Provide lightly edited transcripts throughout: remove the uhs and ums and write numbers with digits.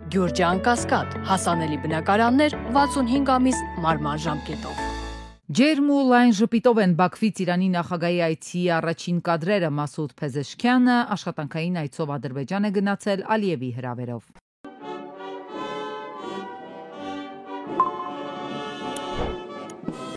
Գյուրջան Կասկադ, հասանելի բնակարաններ 65 ամիս մարման ժամկետով։ Ջերմ ու լայն ժպիտով են Բաքվից Իրանի նախագահի այցի առաջին կադրերը Մասուդ Փեզեշքյանը աշխատանքային այցով Ադրբեջան է գնացել Ալիևի հրավերով։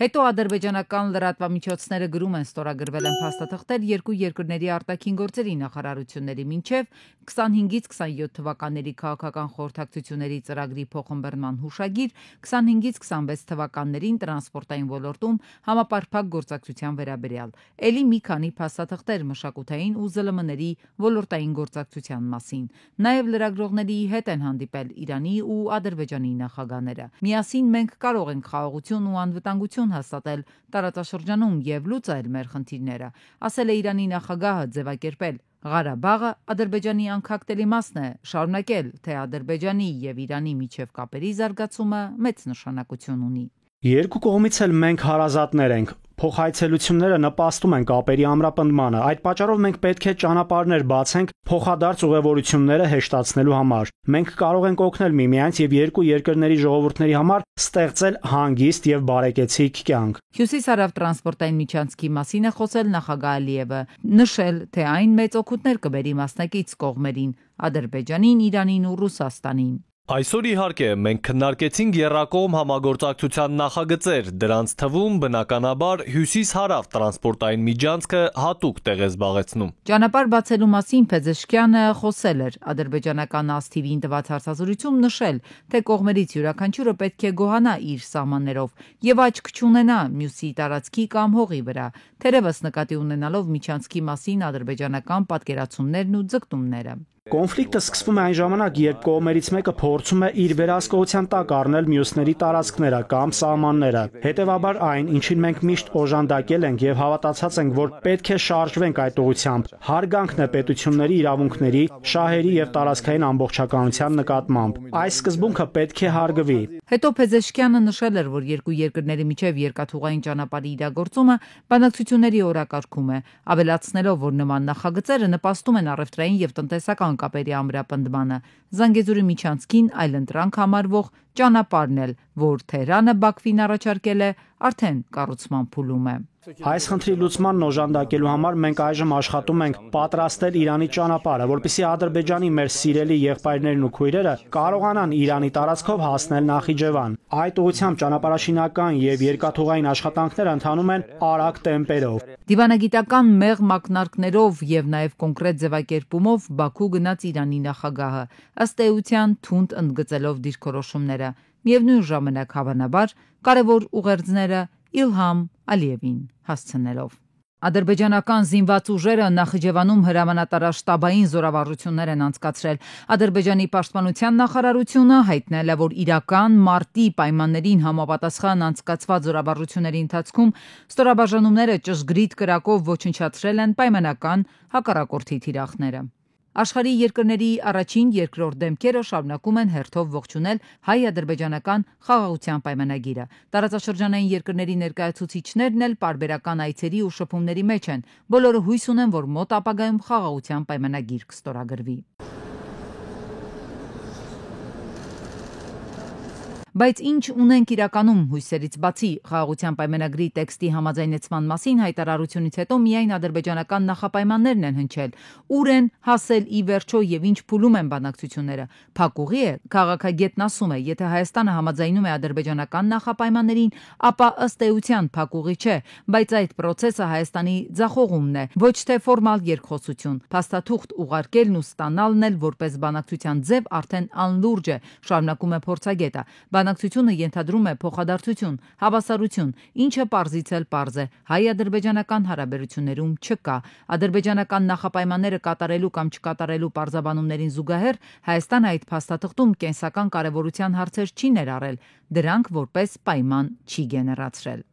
Հետո ադրբեջանական լրատվամիջոցները գրում են ստորագրվել են փաստաթղթեր երկու երկրների արտաքին գործերի նախարարությունների մինչև 25-ից 27 թվականների քաղաքական խորհրդակցությունների ծրագրի փոխըմբռնման հուշագիր, 25-ից 26 թվականներին տրանսպորտային ոլորտում համապարփակ գործակցության վերաբերյալ, ելի մի քանի փաստաթղթեր մշակութային ու ԶԼՄ-ների ոլորտային գործակցության մասին։ Նաև լրագրողների հետ են հանդիպել Իրանի ու Ադրբեջանի նախագահները։ Միասին մենք կարող ենք խաղաղություն ու անվտանգություն հաստատել տարածաշրջանում եւ լուծել մեր խնդիրները, ասել է Իրանի նախագահը ձևակերպել Ղարաբաղը Ադրբեջանի անքակտելի մասն է, շարունակել, թե Ադրբեջանի եւ Իրանի միջև կապերի զարգացումը մեծ նշանակություն ունի։ Երկու կողմից էլ մենք հարազատներ ենք։ Փոխայցելությունները նպաստում են կապերի ամրապնդմանը։ Այդ պատճառով մենք պետք է ճանապարհներ բացենք փոխադարձ ուղևորությունները հեշտացնելու համար։ Մենք կարող ենք օգնել միմյանց եւ երկու երկրների ժողովուրդների համար ստեղծել հանգիստ եւ բարեկեցիկ կյանք։ Հյուսիս-հարավ տրանսպորտային միջանցքի մասին է խոսել նախագահ Ալիևը, նշել, թե այն մեծ օգուտներ կբերի մասնակից կողմերին՝ Ադրբեջանին, Իրանին ու Ռուսաստանին։ Այսօր իհարկե մենք քննարկեցինք եռակողմ համագործակցության նախագծեր, դրանց թվում բնականաբար հյուսիս-հարավ տրանսպորտային միջանցքը հատուկ տեղ է զբաղեցնում։ Ճանապարհ բացելու մասին Փեզեշքյանը խոսել էր ադրբեջանական ASTV-ին տված հարցազրույցում նշել, թե կողմերից յուրաքանչյուրը պետք է գոհանա իր սահմաններով եւ աչք չունենա մյուսի տարածքի կամ հողի վրա, թերևս նկատի ունենալով միջանցքի մասին ադրբեջանական պատկերացումներն ու ձգտումները։ Կոնֆլիկտը սկսվում է այն ժամանակ, երբ կողմերից մեկը փորձում է իր վերահսկողության տակ առնել մյուսների տարածքները կամ սահմանները։ Հետևաբար այն, ինչին մենք միշտ օժանդակել ենք եւ հավատացած ենք, որ պետք է շարժվենք այդ ուղղությամբ, հարգանքն է պետությունների իրավունքների, շահերի եւ տարածքային ամբողջականության նկատմամբ։ Այս սկզբունքը պետք է հարգվի։ Հետո Փեզեշքյանը նշել էր, որ երկու երկրների միջև երկաթուղային ճանապարհի իրագործումը բանակցությունների օրակարգում է, ավելացնելով, որ նման նախագծերը նպաստում են առևտրային եւ տնտեսական կապերի ամրապնդմանը, Զանգեզուրի միջանցքին այլընտրանք համարվող ճանապարհն էլ, որ Թեհրանը Բաքվին առաջարկել է, արդեն կառուցման փուլում է։ Այս խնդրի լուծմանն օժանդակելու համար մենք այժմ աշխատում ենք պատրաստել Իրանի ճանապարհը, որպեսզի Ադրբեջանի մեր սիրելի եղբայրներն ու քույրերը կարողանան Իրանի տարածքով հասնել Նախիջևան։ Այդ ուղղությամբ ճանապարհաշինական եւ երկաթուղային աշխատանքները ընթանում են արագ տեմպերով։ Դիվանագիտական մեղմ ակնարկներով եւ նաեւ կոնկրետ ձևակերպումով Բաքու գնաց Իրանի նախագահը, ըստ էության թունդ ընդգծելով դիրքորոշումները, միևնույն ժամանակ հավանաբար կարևոր ուղերձները Իլհամ Ալիևին հասցնելով։ Ադրբեջանական զինված ուժերը Նախիջևանում հրամանատարաշտաբային զորավարժություններ են անցկացրել։ Ադրբեջանի պաշտպանության նախարարությունը հայտնել է, որ իրական մարտի պայմաններին համապատասխան անցկացված զորավարժությունների ընթացքում ստորաբաժանումները ճշգրիտ կրակով ոչնչացրել են պայմանական հակառակորդի թիրախները։ Աշխարհի երկրների առաջին, երկրորդ դեմքերը շարունակում են հերթով ողջունել հայ-ադրբեջանական խաղաղության պայմանագիրը։ Տարածաշրջանային երկրների ներկայացուցիչներն էլ պարբերական այցերի ու շփումների մեջ են։ Բոլորը հույս ունեն, որ մոտ ապագայում խաղաղության պայմանագիր կստորագրվի։ Բայց ինչ ունենք իրականում հույսերից բացի խաղաղության պայմանագրի տեքստի համաձայնեցման մասին հայտարարությունից հետո միայն ադրբեջանական նախապայմաններն են հնչել։ Ուր են հասել ի վերջո եւ ինչ փուլում են բանակցությունները։ Փակուղի է, քաղաքագետն ասում է, եթե Հայաստանը համաձայնում է ադրբեջանական նախապայմաններին, ապա ըստ էության փակուղի չէ, բայց այդ process-ը Հայաստանի ձախողումն է, ոչ թե ֆորմալ երկխոսություն։ Փաստաթուղթ ուղարկելն ու ստանալն էլ որպես բանակցության ձև արդեն անլուրջ է, շարունակում է փորձագետը։ Բանակցությունը ենթադրում է փոխադարձություն, հավասարություն, ինչը պարզից էլ պարզ է, հայ-ադրբեջանական հարաբերություններում չկա։ Ադրբեջանական նախապայմանները կատարելու կամ չկատարելու պարզաբանումներին զուգահեռ Հայաստանը այդ փաստաթղթում կենսական կարևորության հարցեր չի ներառել, դրանք որպես պայման չի գեներացրել։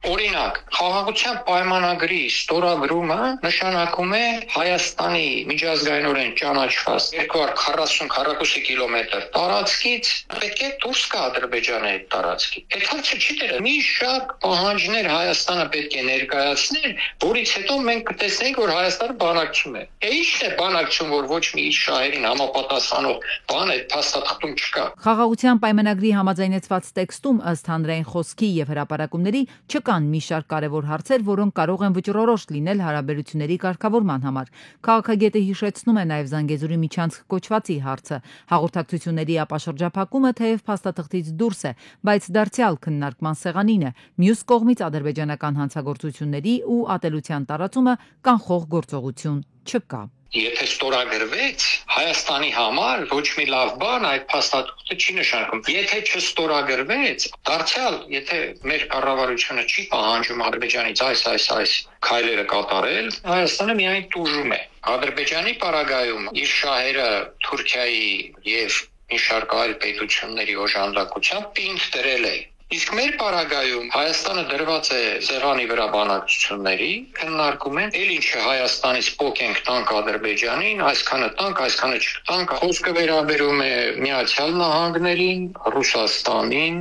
Օրինակ, խաղաղության պայմանագրի ստորագրումը նշանակում է Հայաստանի միջազգայինորեն ճանաչված 240 կիլոմետր տարածքից պետք է դուրս գա Ադրբեջանի այդ տարածքի։ Այդ հարցը չի դեռ մի շարք պահանջներ Հայաստանը պետք է ներկայացներ, որից հետո մենք կտեսնենք, որ Հայաստանը բանակցում է։ Ի՞նչն է բանակցում, որ ոչ մի իր շահերին համապատասխանող բան այդ փաստաթղթում չկա։ Խաղաղության պայմանագրի համաձայնեցված տեքստում ըստ հանրային խոսքի եւ հրապարակումների չկան մի շարք կարևոր հարցեր, որոնք կարող են վճռորոշ լինել հարաբերությունների կարգավորման համար։ Քաղաքագետը հիշեցնում է նաեւ Զանգեզուրի միջանցք կոչվածի հարցը։ Հաղորդակցությունների ապաշրջափակումը թեև փաստաթղթից դուրս է, բայց դարձյալ քննարկման սեղանին է։ Մյուս կողմից ադրբեջանական հանցագործությունների ու ատելության տարածումը կանխող գործողություն չկա։ Եթե ստորագրվեց Հայաստանի համար ոչ մի լավ բան այդ փաստաթղթը չի նշանակում։ Եթե չստորագրվեց, դարձյալ, եթե մեր կառավարությունը չի պահանջում Ադրբեջանից այս քայլերը կատարել, Հայաստանը միայն տուժում է։ Ադրբեջանի պարագայում իր շահերը Թուրքիայի եւ մի շարք այլ պետությունների օժանդակությամբ պինդ դրել է։ Իսկ մեր պարագայում Հայաստանը դրված է սեղանի վրա բանակցությունների, քննարկում են, էլ ինչը Հայաստանից փոք ենք տանք Ադրբեջանին, այսքանը տանք, այսքանը չտանք, խոսքը վերաբերում է Միացյալ Նահանգներին, Ռուսաստանին,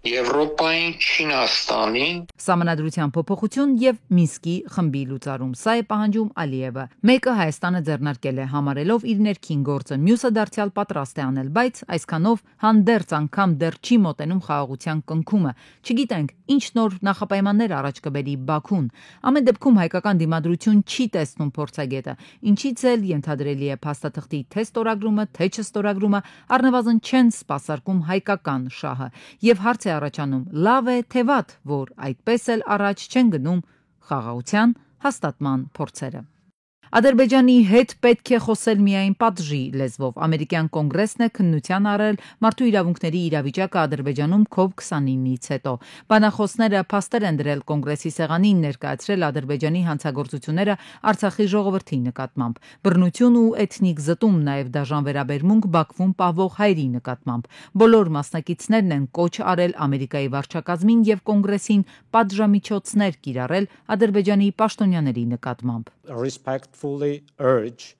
Եվրոպային, Չինաստանին։ Սահմանադրության փոփոխություն եւ Մինսկի խմբի լուծարում։ Սա է պահանջում Ալիևը։ Մեկը Հայաստանը ձեռնարկել է համարելով իր ներքին գործը, մյուսը դարձյալ պատրաստ է անել, բայց այսքանով հանդերձ անգամ դեռ չի մոտենում խաղաղության կնքումը։ Չգիտենք ինչ նոր նախապայմաններ առաջ կբերի Բաքուն։ Ամեն դեպքում հայկական դիմադրություն չի տեսնում փորձագետը, ինչից էլ ենթադրելի է փաստաթղթի թե ստորագրումը, թե չստորագրումը առնվազն չեն սպասարկում հայկական շահը։ Եվ հարց է առաջանում, լավ է թե վատ, որ այդպես էլ առաջ չեն գնում խաղաղության հաստատման փորձերը։ Ադրբեջանի հետ պետք է խոսել միայն պատժի լեզվով։ Ամերիկյան կոնգրեսն է քննության առել մարդու իրավունքների իրավիճակը Ադրբեջանում COP29-ից հետո։ Բանախոսները փաստեր են դրել կոնգրեսի սեղանին ներկայացրել Ադրբեջանի հանցագործությունները Արցախի ժողովրդի նկատմամբ, բռնություն ու էթնիկ զտում, նաև դաժան վերաբերմունք Բաքվում պահվող հայերի նկատմամբ։ Բոլոր մասնակիցներն են կոչ արել Ամերիկայի վարչակազմին եւ կոնգրեսին պատժամիջոցներ կիրառել Ադրբեջանի պաշտոնյաների նկատմամբ։ Respectfully urge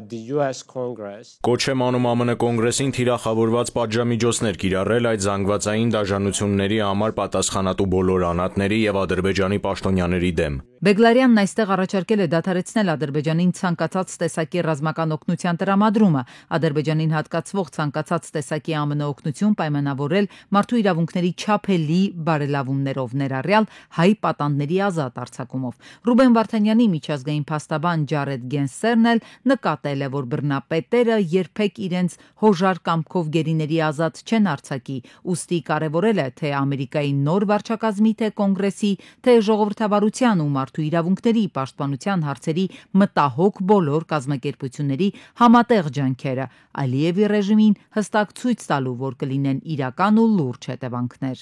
the US Congress Կոչ եմ անում ԱՄՆ կոնգրեսին թիրախավորված պատժամիջոցներ կիրառել այդ զանգվածային դաժանությունների համար պատասխանատու բոլոր անհատների եւ Ադրբեջանի պաշտոնյաների դեմ։ Բեգլարյանն այստեղ առաջարկել է դադարեցնել Ադրբեջանին ցանկացած տեսակի ռազմական օգնության տրամադրումը, Ադրբեջանին հատկացվող ցանկացած տեսակի ԱՄՆ օգնություն պայմանավորել մարդու իրավունքների չափելի բարելավումներով, ներառյալ հայ պատանդների ազատ արձակումով։ Ռուբեն Վարդանյանի միջազգային փաստաբան Ջարեդ Գենսերն էլ նկատել է, որ բռնապետերը երբեք իրենց հոժար կամքով գերիների ազատ չեն արձակի, ուստի կարևորել է թե Ամերիկայի նոր վարչակազմի, թե կոնգրեսի, թե ժողովրդավարության ու մարդու իրավունքների պաշտպանության հարցերի մտահոգ բոլոր կազմակերպությունների համատեղ ջանքերը Ալիևի ռեժիմին հստակ ցույց տալու, որ կլինեն իրական ու լուրջ հետևանքներ։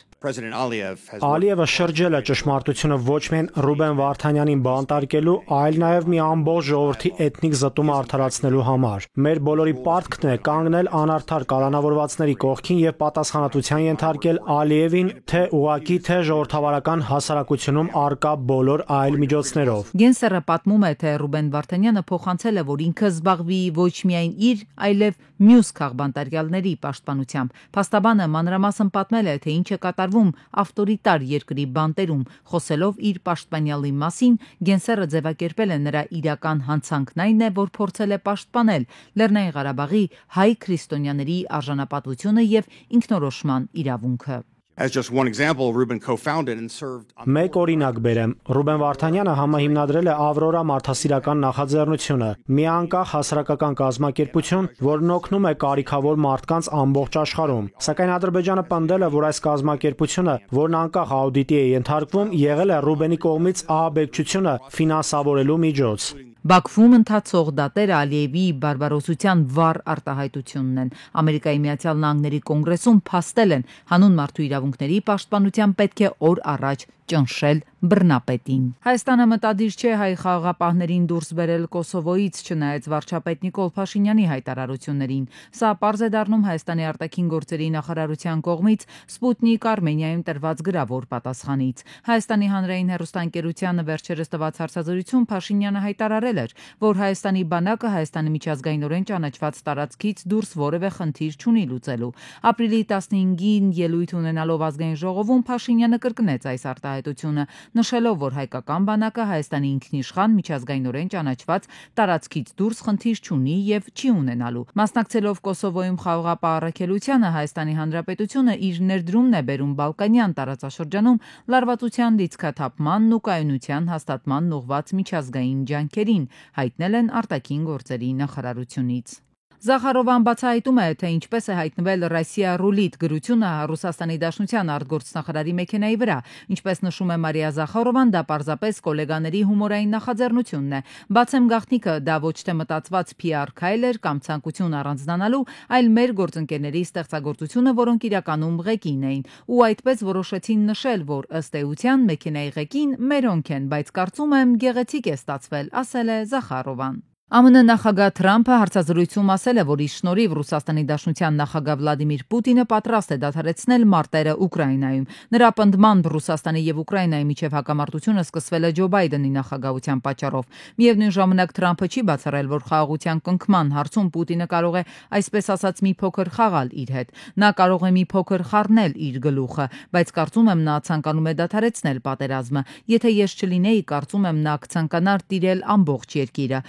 Ալիևը շրջել է ճշմարտությունը ոչ միայն Ռուբեն Վարդանյանին բանտարկելու, այլ նաև մի ամբողջ ժողովրդի էթնիկ զտումը արդարացնելու համար։ Մեր բոլորի պարտքն է կանգնել անարդար կալանավորվածների կողքին եւ պատասխանատվության ենթարկել Ալիևին թե ուղակի, թե ժողովրդավարական հասարակությունում արկա բոլոր այլ միջոցներով։ Գենսերը պատմում է, թե Ռուբեն Վարդանյանը փոխանցել է, որ ինքը զբաղվի ոչ միայն իր, այլև մյուս քաղբանտարկյալների պաշտպանությամբ։ Փաստաբանը մանրամասն պատմել է, թե ինչ է կատարվում ավտորիտար երկրի բանտերում, խոսելով իր պաշտպանյալի մասին, Գենսերը ձևակերպել է նրա իրական հանցանքն այն է, որ փորձել է պաշտպանել Լեռնային Ղարաբաղի հայ քրիստոնյաների արժանապատվությունը եւ ինքնորոշման իրավունքը։ As just one example, Ruben co-founded and served Մեկ օրինակ բերեմ, Ռուբեն Վարդանյանը համահիմնադրել է Ավրորա մարդասիրական նախաձեռնությունը, մի անկախ հասարակական կազմակերպություն, որն օգնում է կարիքավոր մարդկանց ամբողջ աշխարհում։ Սակայն Ադրբեջանը պնդել է, որ այս կազմակերպությունը, որն անկախ աուդիտի է ենթարկվում, եղել է Ռուբենի կողմից ահաբեկչությունը ֆինանսավորելու միջոց։ Բաքվում ընթացող դատերը Ալիևի բարբարոսության վառ արտահայտությունն են։ Ամերիկայի Միացյալ Նահանգների կոնգրեսում փաստել են հանուն մարդու իրավունքների պաշտպանության պետք է օր առաջ ճնշել բռնապետին։ Հայաստանը մտադիր չէ հայ խաղաղապահներին դուրս բերել Կոսովոյից, չնայած վարչապետ Նիկոլ Փաշինյանի հայտարարություններին։ Սա պարզ է դառնում Հայաստանի արտաքին գործերի նախարարության կողմից Սպուտնիկ Արմենիայում տրված գրավոր պատասխանից։ Հայաստանի հանրային հեռուստաընկերությանը վերջերս տված հարցազրույցում Փաշինյանը հայտարարել էր, որ Հայաստանի բանակը Հայաստանի միջազգայինորեն ճանաչված տարածքից դուրս որևէ խնդիր չունի լուծելու։ Ապրիլի 15-ին ելույթ ունենալով ազգային ժողովում Փաշինյանը կրկնեց այս արտահայտությունը, նշելով, որ հայկական բանակը Հայաստանի ինքնիշխան միջազգայինորեն ճանաչված տարածքից դուրս խնդիր չունի եւ չի ունենալու։ Մասնակցելով Կոսովոյում խաղաղապահ առաքելությանը Հայաստանի Հանրապետությունը իր ներդրումն է բերում Բալկանյան տարածաշրջանում լարվածության լիցքաթափմանն ու կայունության հաստատմանն ուղղված միջազգային ջանքերին, հայտնել են արտաքին գործերի նախարարությունից։ Զախարովան բացահայտում է, թե ինչպես է հայտնվել «Ռոսիա ռուլիտ» գրությունը Ռուսաստանի Դաշնության արտգործնախարարի մեքենայի վրա։ Ինչպես նշում է Մարիա Զախարովան, դա պարզապես գոլեգաների հումորային նախաձեռնությունն է։ Բացեմ գաղտնիքը, դա ոչ թե մտածված PR քայլ էր կամ ցանկություն առանձնանալու, այլ մեր գործընկերների ստեղծագործությունը, որոնք իրականում ղեկին էին։ Ու այդպես որոշեցին նշել, որ ըստ էության մեքենայի ղեկին մերոնք են, բայց կարծում եմ գեղեցիկ է ստացվել, ասել է Զախարովան։ ԱՄՆ նախագահ Թրամփը հարցազրույցում ասել է, որ իր շնորհիվ Ռուսաստանի Դաշնության նախագահ Վլադիմիր Պուտինը պատրաստ է դադարեցնել մարտերը Ուկրաինայում։ Նրա պնդմամբ Ռուսաստանի եւ Ուկրաինայի միջև հակամարտությունը սկսվել է Ջո Բայդենի նախագահության պատճառով։ Միևնույն ժամանակ Թրամփը չի բացառել, որ խաղաղության կնքման հարցում Պուտինը կարող է, այսպես ասած, մի փոքր խաղալ իր հետ։ Նա կարող է մի փոքր խառնել իր գլուխը, բայց կարծում եմ նա ցանկանում է դադարեցնել պատերազմը։ Եթե ես չլինեի, կարծում եմ նա կցանկանար տիրել ամբողջ երկիրը։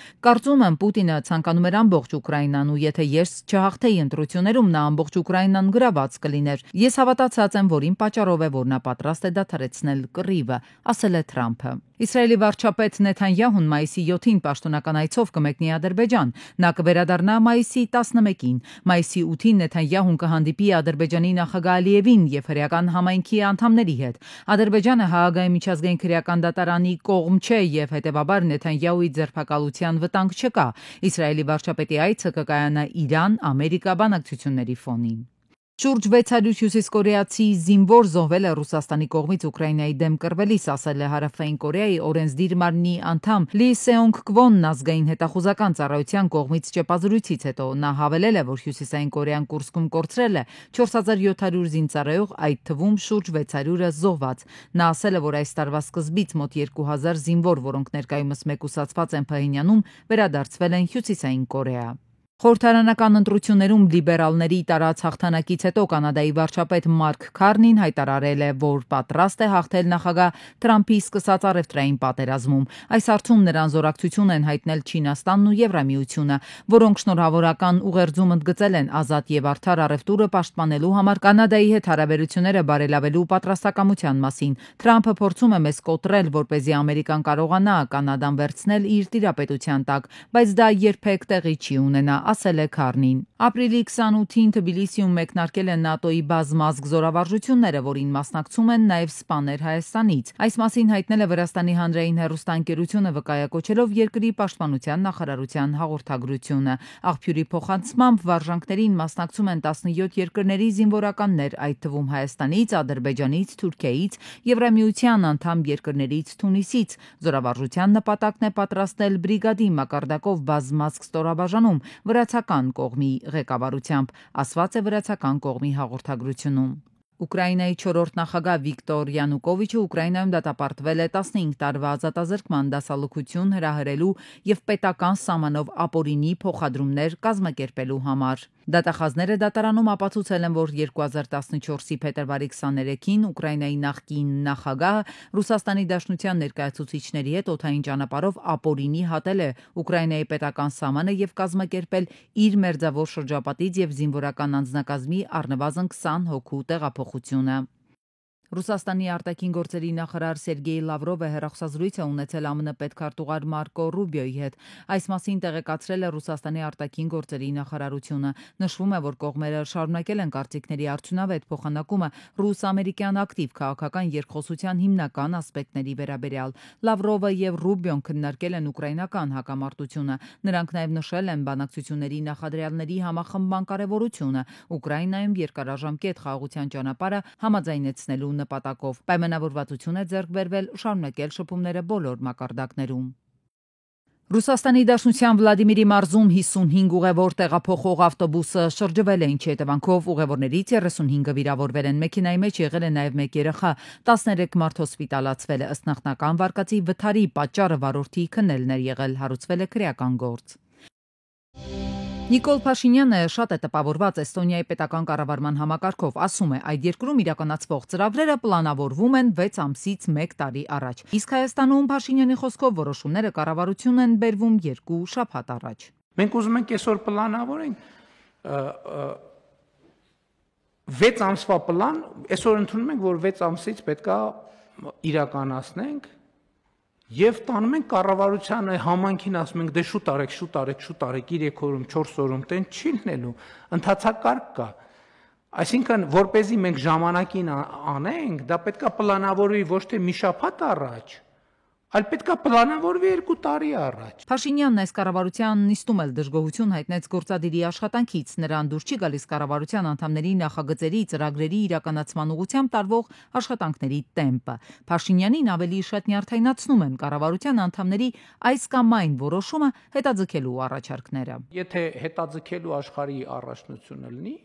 Կարծում եմ Պուտինը ցանկանում էր ամբողջ Ուկրաինան ու եթե ես չհաղթեի ընտրություններում, նա ամբողջ Ուկրաինան գրաված կլիներ։ Ես հավատացած եմ, որ իմ պատճառով է, որ նա պատրաստ է դադարեցնել կռիվը, ասել է Թրամփը։ Իսրայելի վարչապետ Նեթանյահուն մայիսի 7-ին պաշտոնական այցով կմեկնի Ադրբեջան։ Նա կվերադառնա մայիսի 11-ին։ Մայիսի 8-ին Նեթանյահուն կհանդիպի Ադրբեջանի նախագահ Ալիևին եւ հրեական համայնքի անդամների հետ։ Ադրբեջանը Հաագայի միջազգային քրեական դատարանի կողմ չէ եւ հետեւաբար Նեթանյահուի ձերբակալության վտանգ չկա։ Իսրայելի վարչապետի այցը կկայանա Իրան, Ամերիկա բանակցությունների ֆոնին։ Շուրջ 600 հյուսիսկորեացի զինվոր զոհվել է Ռուսաստանի կողմից Ուկրաինայի դեմ կռվելիս, ասել է Հարավային Կորեայի օրենսդիր մարմնի անդամ Լի Սեոնգ Քվոնն ազգային հետախուզական ծառայության կողմից ճեպազրույցից հետո։ Նա հավելել է, որ Հյուսիսային Կորեան Կուրսկում կորցրել է 4700 զինծառայող, այդ թվում շուրջ 600-ը զոհված։ Նա ասել է, որ այս տարվա սկզբից մոտ 2000 զինվոր, որոնք ներկայումս մեկուսացված են Փհենյանում, վերադարձվել են Հյուսիսային Կորեա։ Խորհրդարանական ընտրություններում լիբերալների տարած հաղթանակից հետո կանադայի վարչապետ Մարկ Քարնին հայտարարել է, որ պատրաստ է հաղթել նախագահ Թրամփի սկսած առևտրային պատերազմում։ Այս հարցում նրան զորակցություն են հայտնել Չինաստանն ու Եվրամիությունը, որոնք շնորհավորական ուղերձում ընդգծել են ազատ եւ արդար առևտուրը պաշտպանելու համար Կանադայի հետ հարաբերությունները բարելավելու պատրաստակամության մասին։ Թրամփը փորձում է մեզ կոտրել, որպեսզի Ամերիկան կարողանա Կանադան վերցնել իր տիրապետության տակ, բայց դա երբեք տեղի չի ունենա, ասել է Քարնին։ Ապրիլի 28-ին Թբիլիսիում մեկնարկել են ՆԱՏՕ-ի բազմազգ զորավարժությունները, որին մասնակցում են նաև սպաներ Հայաստանից։ Այս մասին հայտնել է Վրաստանի հանրային հեռուստաընկերությունը, վկայակոչելով երկրի պաշտպանության նախարարության հաղորդագրությունը։ Աղբյուրի փոխանցմամբ վարժանքներին մասնակցում են 17 երկրների զինվորականներ, այդ թվում Հայաստանից, Ադրբեջանից, Թուրքիայից, Եվրամիության անդամ երկրներից, Թունիսից։ Զորավարժության նպատակն է պատրաստել բրիգադի մակարդակով բազմազգ ստորաբաժանում վրացական կողմի ղեկավարությամբ, ասված է վրացական կողմի հաղորդագրությունում։ Ուկրաինայի 4-րդ նախագահ Վիկտոր Յանուկովիչը Ուկրաինայում դատապարտվել է 15 տարվա ազատազրկման դասալուկություն հրահրելու եւ պետական սահմանով ապօրինի փոխադրումներ կազմակերպելու համար։ Դատախազները դատարանում ապացուցել են, որ 2014-ի փետրվարի 23-ին Ուկրաինայի նախկին նախագահը Ռուսաստանի Դաշնության ներկայացուցիչների հետ օդային ճանապարհով ապօրինի հատել է Ուկրաինայի պետական սահմանը եւ կազմակերպել իր մերձավոր շրջապատից եւ զինվորական անձնակազմի առնվազն 20 հոգու տեղափոխությունը։ Ռուսաստանի արտաքին գործերի նախարար Սերգեյ Լավրովը հեռախոսազրույց է ունեցել ԱՄՆ պետքարտուղար Մարկո Ռուբիոյի հետ։ Այս մասին տեղեկացրել է Ռուսաստանի արտաքին գործերի նախարարությունը։ Նշվում է, որ կողմերը շարունակել են կարծիքների արդյունավետ փոխանակումը ռուս-ամերիկյան ակտիվ քաղաքական երկխոսության հիմնական ասպեկտների վերաբերյալ։ Լավրովը եւ Ռուբիոն քննարկել են ուկրաինական հակամարտությունը։ Նրանք նաև նշել են բանակցությունների նախադրյալների համախմբման կարևորությունը Ուկրաինայում երկարաժամկետ խաղաղության ճանապարհը համաձայնեցնելու նպատակով։ Պայմանավորվածություն է ձեռք բերվել շարունակել շփումները բոլոր մակարդակներում։ Ռուսաստանի Դաշնության Վլադիմիրի մարզում 55 ուղևոր տեղափոխող ավտոբուսը շրջվել է, ինչի հետևանքով ուղևորներից 35-ը վիրավորվել են։ Մեքենայի մեջ եղել է նաև մեկ երեխա, 13 մարդ հոսպիտալացվել է։ Ըստ նախնական վարկածի վթարի պատճառը վարորդի քննելն էր եղել, հարուցվել է քրեական գործ։ Նիկոլ Փաշինյանը շատ է տպավորված Էստոնիայի պետական կառավարման համակարգով, ասում է, այդ երկրում իրականացվող ծրագրերը պլանավորվում են 6 ամսից 1 տարի առաջ։ Իսկ Հայաստանում Փաշինյանի խոսքով որոշումները կառավարություն են բերվում 2 շաբաթ առաջ։ Մենք ուզում ենք այսօր պլանավորենք 6 ամսվա պլան, այսօր ընդունում ենք, որ 6 ամսից պետքա իրականացնենք եւ տանում ենք կառավարությանը համանքին ասում ենք դե շուտ արեք 3 օրում 4 օրում տեն չի լինելու ընթացակարգ կա այսինքն որպեսզի մենք ժամանակին անենք դա պետքա պլանավորվի ոչ թե մի շաբաթ առաջ այլ պետքա պլանավորվի 2 տարի առաջ։ Փաշինյանն այս կառավարության նիստում էլ դժգոհություն հայտնեց գործադիրի աշխատանքից, նրան դուր չի գալիս կառավարության անդամների նախագծերի, ծրագրերի իրականացման ուղղությամբ տարվող աշխատանքների տեմպը։ Փաշինյանին ավելի շատ նյարդայնացնում են կառավարության անդամների այս կամ այն որոշումը հետաձգելու առաջարկները։ Եթե հետաձգելու աշխարհի առաջնությունը լինի,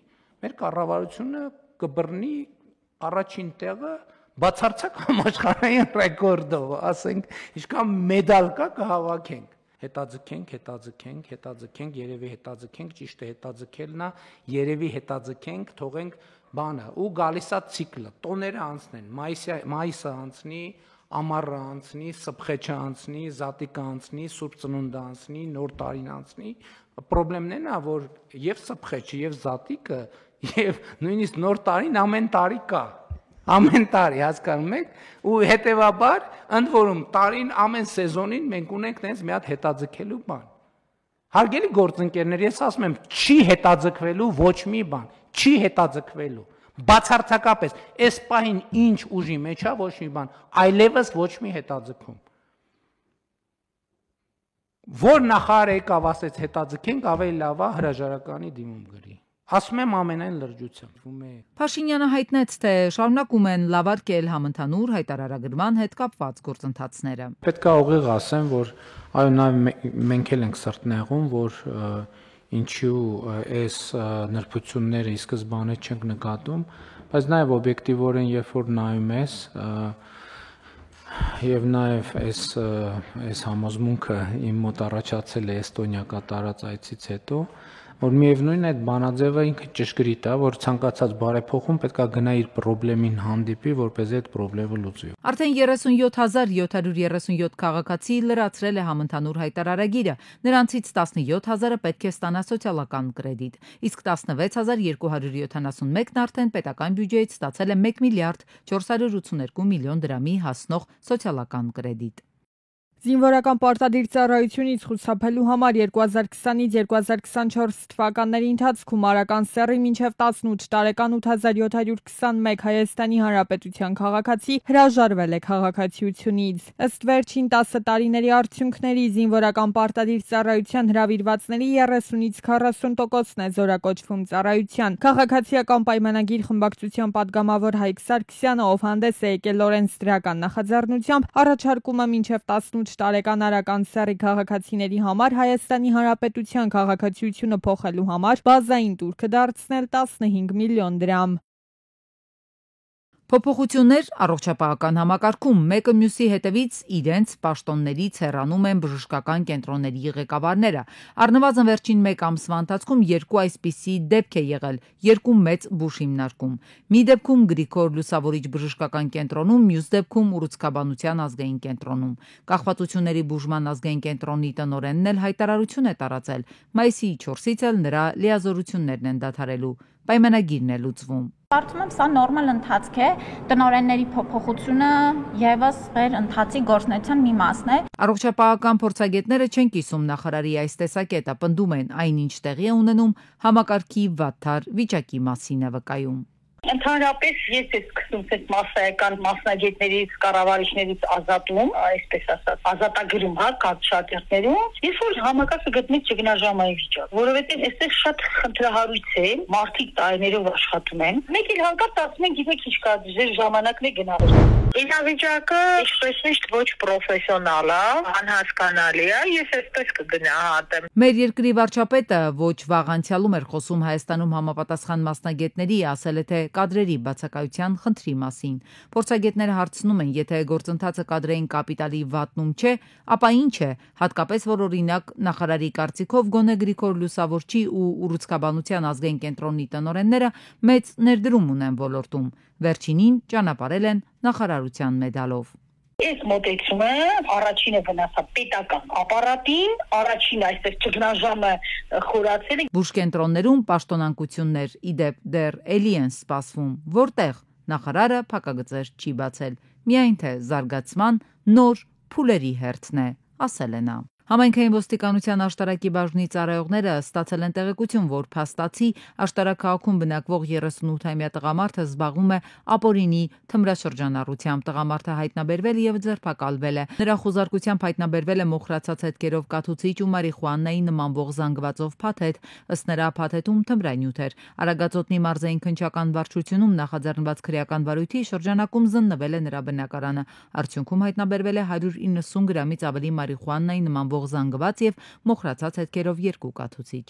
մեր կառավարությունը կբռնի առաջին տեղը բացարձակ համաշխարհային ռեկորդով, ասենք, ինչքան մեդալ կա կհավաքենք։ Հետաձգենք, երևի հետաձգենք, ճիշտ է հետաձգելն է, երևի հետաձգենք, թողենք բանը ու գալիս է ցիկլը, տոները անցնեն, մայիսը անցնի, ամառը անցնի, սփխեչը անցնի, զատիկը անցնի, Սուրբ Ծնունդը անցնի, Նոր տարին անցնի, պրոբլեմն է, որ եւ սփխեչը, եւ զատիկը, եւ նույնիսկ Նոր տարին ամեն տարի կա։ Ամեն տարի հասկանում եք ու հետեւաբար ընդ որում տարին ամեն սեզոնին մենք ունենք նենց մի հատ հետաձգելու բան։ Հարգելի գործընկերներ, ես ասում եմ, չի հետաձգվելու ոչ մի բան, չի հետաձգվելու։ Բացարձակապես այս պահին ինչ ուժի մեջ է ոչ մի բան, այլևս ոչ մի հետաձգում։ Որ նախարարը եկավ ասեց հետաձգենք, ավելի լավ է հրաժարականի դիմում գրի։ Ասում եմ ամենայն լրջությամբ։ Փաշինյանը հայտնեց, թե շարունակում են լավարկել համընդհանուր հայտարարագրման հետ կապված գործընթացները։ Պետք է ուղիղ ասեմ, որ այո, նաև մենք էլ ենք սրտնեղում, որ ինչու այս նրբությունները ի սկզբանե չենք նկատում, բայց նաև օբյեկտիվորեն երբ որ նայում ես եւ նաև այս համոզմունքը իմ մոտ առաջացել է Էստոնիա կատարած այցից հետո որ միևնույն է այդ բանաձևը ինքը ճշգրիտ է, որ ցանկացած բարեփոխում պետքա գնա իր խնդրին հանդիպի, որպեսզի այդ խնդրը լուծվի։ Արդեն 37737 քաղաքացի լրացրել է համընդհանուր հայտարարագիրը, նրանցից 17000-ը պետք է ստանա սոցիալական կրեդիտ, իսկ 16271-ն արդեն պետական բյուջեից ստացել է 1 միլիարդ 482 միլիոն դրամի հասնող սոցիալական կրեդիտ։ Զինվորական պարտադիր ծառայությունից խուսափելու համար 2020-ից 2024 թվականների ընթացքում Արական Սեռի մինչև 18 տարեկան 8721 Հայաստանի Հանրապետության քաղաքացի հրաժարվել է քաղաքացիությունից։ Ըստ վերջին 10 տարիների արդյունքների զինվորական պարտադիր ծառայության հրավիրվածների 30-ից 40%-ն է զորակոչվում ծառայության։ Քաղաքացիական պայմանագիր խմբակցության падգամավոր Հայկ Սարգսյանը, ով հանդես է եկել Լորենս դրական նախաձեռնությամբ, առաջարկում է մինչև 18 տարեկան Արական Սեռի քաղաքացիների համար Հայաստանի Հանրապետության քաղաքացիությունը փոխելու համար բազային տուրքը դարձնել 15 միլիոն դրամ։ Փոփոխություններ առողջապահական համակարգում մեկը մյուսի հետևից իրենց պաշտոններից հեռանում են բժշկական կենտրոնների ղեկավարները։ Առնվազն վերջին 1 ամսվա ընթացքում 2 այսպիսի դեպք է եղել, 2 մեծ բուժ հիմնարկում։ Մի դեպքում Գրիգոր Լուսավորիչ բժշկական կենտրոնում, մյուս դեպքում Ուռուցքաբանության ազգային կենտրոնում։ Կախվածությունների բուժման ազգային կենտրոնի տնօրենն էլ հայտարարություն է տարածել։ Մայիսի 4-ից էլ նրա լիազորություններն են դադարելու։ պայմանագիրն է լուծվում։ Կարծում եմ, սա նորմալ ընթացք է, տնօրենների փոփոխությունը եւս մեր ընթացի գործունեության մի մասն է։ Առողջապահական փորձագետները չեն կիսում նախարարի այս տեսակետը, պնդում են, այնինչ տեղի է ունենում համակարգի վատթար վիճակի մասին է վկայում։ Ընդհանրապես ես եմ սկսում այդ մասսայական մասնագետներից, կառավարիչներից ազատում, այսպես ասած, ազատագրում, կարգաշատերներում, ես որ համակարգը գտնեց ճգնաժամային վիճակ, որովհետև այստեղ շատ խնդրահարույց է, մարդիկ տարիներով աշխատում են։ Մեկ էլ հանկարծ ասում են, գիտեք ինչ կա, ձեր ժամանակն է գնալ։ Իրավիճակը ինչպես միշտ ոչ պրոֆեսիոնալ է, անհասկանալի է, ես այսպես կգնահատեմ։ Մեր երկրի վարչապետը ոչ վաղ անցյալում էր խոսում Հայաստանում համապատասխան մասնագետների, ասել է թե կադրերի բացակայության խնդրի մասին։ Փորձագետները հարցնում են, եթե գործընթացը կադրային կապիտալի վատնում չէ, ապա ինչ է, հատկապես որ օրինակ նախարարի կարծիքով գոնե Գրիգոր Լուսավորչի ու Ուռուցքաբանության ազգային կենտրոնի տնօրենները մեծ ներդրում ունեն ոլորտում։ Վերջինին ճանապարհել են նախարարության մեդալով։ Այս մոտեցումը առաջինը վնասա պետական ապարատին, առաջին այստեղ ճգնաժամը խորացել է։ Բուժկենտրոններում պաշտոնանկություններ իդեպ դեռ էլի են սպասվում, որտեղ նախարարը փակագծեր չի բացել, միայն թե զարգացման նոր փուլերի հերթն է, ասել է նա։ Համայնքային ոստիկանության աշտարակի բաժնի ծառայողները ստացել են տեղեկություն, որ փաստացի աշտարակ քաղաքում բնակվող 38-ամյա տղամարդը զբաղվում է ապօրինի թմրաշրջանառությամբ։ Տղամարդը հայտնաբերվել եւ ձերբակալվել է։ Նրա խոզարկությամբ հայտնաբերվել է մոխրացած հետքերով կաթուցիչ ու մարիխուանայի նմանվող զանգվածով փաթեթ, ըստ նրա փաթեթում թմրանյութ էր։ Արագածոտնի մարզային քննչական վարչությունում նախաձեռնված քրեական վարույթի շրջանակում զննվել է նրա բնակարանը։ Արդյունքում հայտնաբերվել է 190 գրամից ավելի մարիխուանայի նմանվող զանգված եւ մոխրացած հետքերով 2 կաթուցիչ։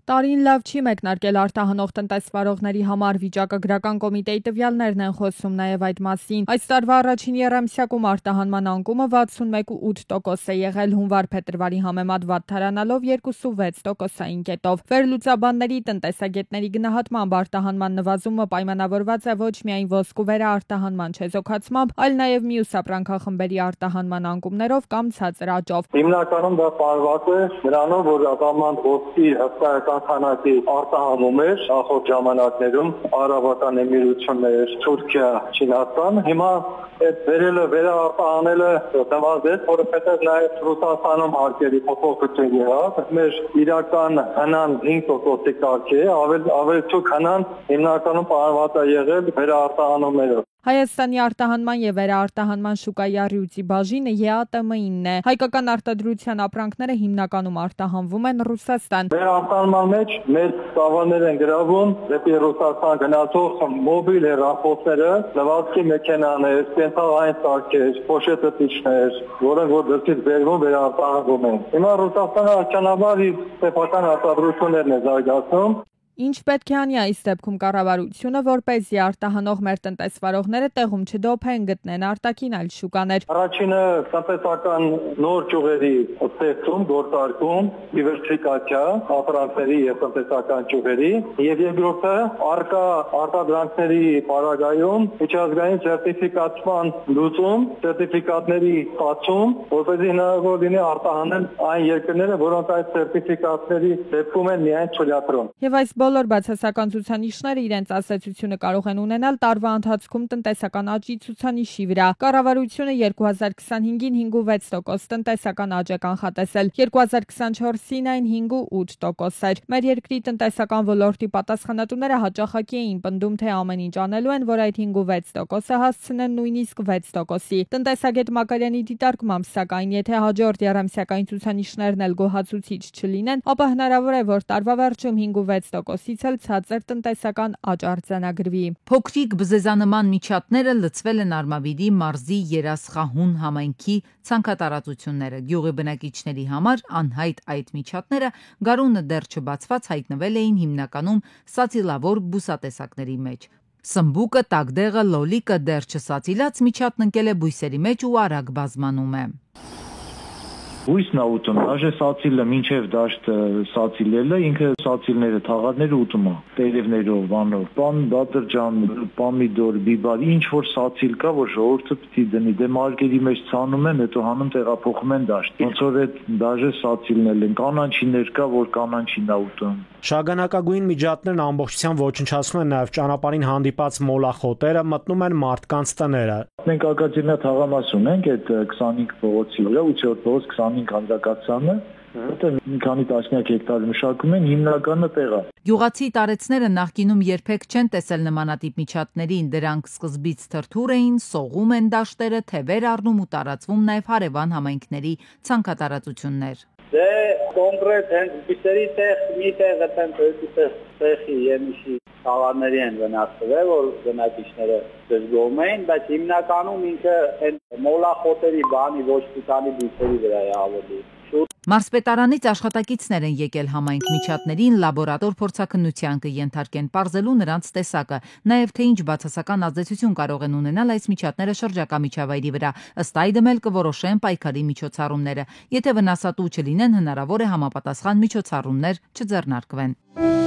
Տարին լավ չի մեկնարկել արտահանող տնտեսվարողների համար, վիճակը գրական կոմիտեի տվյալներն են խոսում նաև այդ մասին։ Այս տարվա առաջին եռամսյակում արտահանման անկումը 61.8% է եղել, հունվար-փետրվարի համեմատ վատթարանալով 2.6%-ային կետով։ Վերլուծաբանների, տնտեսագետների գնահատմամբ արտահանման նվազումը պայմանավորված է ոչ միայն ոսկու վերաարտահանման չեզոքացմամբ, այլ նաև մյուս ապրանքախմբերի արտահանման անկումներով կամ ցածր աճով։ Հիմնականում դա պարված է նրանով, որ ատաման ոսկի հսկայական քանակի արտահանում էր նախորդ ժամանակներում Արաբական Էմիրություններ, Թուրքիա, Չինաստան։ Հիմա այդ վերարտահանելը նվազեց, որովհետև նաև Ռուսաստանում արկերի փոփոխություն եղավ։ Մեր իրական հնան 5%-ի կարգ է, ավելի ցույց հնան հիմնականում պարված է եղել վերարտահանումներով։ Հայաստանի արտահանման եւ վերաարտահանման շուկայի առյուծի բաժինը ԵԱՏՄ-ինն է։ Հայկական արտադրության ապրանքները հիմնականում արտահանվում են Ռուսաստան։ Վերարտահանման մեջ մեծ ծավալներ են գրավում դեպի Ռուսաստան գնացող մոբիլ հեռախոսները, լվացքի մեքենաներ, կենցաղային սարքեր, փոշետտիչներ, որոնք որ դրսից բերվում վերարտահանվում են։ Հիմա Ռուսաստանը ականաբար իր սեփական արտադրություններն է զարգացնում։ Ինչ պետք է անի այս դեպքում կառավարությունը, որպեսզի արտահանող մեր տնտեսվարողները տեղում չդոփեն, գտնեն արտաքին այլ շուկաներ։ Առաջինը տնտեսական նոր ճյուղերի ստեղծում, գործարկում, դիվերսիֆիկացիա ապրանքների եւ տնտեսական ճյուղերի, եւ երկրորդը արկա արտադրանքների պարագայում միջազգային սերտիֆիկացման լուծում, սերտիֆիկատների ստացում, որպեսզի հնարավոր լինի արտահանել այն երկրները, որոնք այդ սերտիֆիկատների դեպքում են միայն թույլատրում։ Եվ այս բոլոր բացասական ցուցանիշները իրենց ասացությունը կարող են ունենալ տարվա ընթացքում տնտեսական աճի ցուցանիշի վրա։ Կառավարությունը 2025-ին 5.6% տնտեսական աճ է կանխատեսել, 2024-ին այն 5.8% էր։ Մեր երկրի տնտեսական ոլորտի պատասխանատուները հաճախակի էին պնդում, թե ամեն ինչ անելու են, որ այդ 5.6%-ը հասցնեն նույնիսկ 6%-ի։ Տնտեսագետ Մակարյանի դիտարկմամբ, սակայն, եթե հաջորդ եռամսյակային ցուցանիշներն էլ գոհացուցիչ չլինեն, ապա հնարավոր է, որ տարվա վերջում 5.6%-ից էլ ցածր տնտեսական աճ արձանագրվի։ Փոքրիկ բզեզանման միջատները լցվել են Արմավիրի մարզի Երասխահուն համայնքի ցանքատարածությունները։ Գյուղի բնակիչների համար անհայտ այդ միջատները գարունը դեռ չբացված հայտնվել էին հիմնականում սացիլավոր բուսատեսակների մեջ։ Սմբուկը, տակդեղը, լոլիկը դեռ չսացիլած միջատն ընկել է բույսերի մեջ ու արագ բազմանում է։ Հույսն է ուտում, դաժե սացիլը մինչև դաշտ սացիլելը ինքը սացիլները թաղածները ուտում է տերևներով, բանով, պան, բադրջան, պամիդոր, բիբար, ինչ որ սացիլ կա, որ ժողովուրդը պիտի դնի, դե մարգերի մեջ ցանում են, հետո հանում տեղափոխում են դաշտ։ Ոնց որ այդ դաժե սացիլն են, կանանչիներ կա, որ կանանչին է ուտում։ Շագանակագույն միջատներն ամբողջությամբ ոչնչացնում են նաև ճանապարհին հանդիպած մոլախոտերը, մտնում են մարդկանց տները։ Մենք Ակադեմիա թաղամաս ունենք այդ 25 փողոցի վրա, 8-րդ փողոց 25 հանրակացարանը, դա մի քանի տասնյակ հեկտար մշակում են, հիմնականը տեղա։ Գյուղացի տարեցները նախկինում երբեք չեն տեսել նմանատիպ միջատներին, դրանք սկզբից թրթուր էին, սողում են դաշտերը, թևեր առնում ու տարածվում նաև հարևան համայնքների ցանքատարածություններ։ Դե կոնկրետ հենց բիսերի մի տեղը տեղի եմիշի խաղաների են վնասվել, որ բնակիչները դժգոհում էին, բայց հիմնականում ինքը այն մոլախոտերի բանի ոչ տիտանի բույսերի վրա է ավելի։ Մարզպետարանից աշխատակիցներ են եկել համայնք միջատներին լաբորատոր փորձաքննության կենթարկեն պարզելու նրանց տեսակը, նաև թե ինչ բացասական ազդեցություն կարող են ունենալ այս միջատները շրջակա միջավայրի վրա, ըստ այդմ էլ կորոշեն պայքարի միջոցառումները, եթե վնասատու չլինեն, հնարավոր է համապատասխան միջոցառումներ չձեռնարկվեն։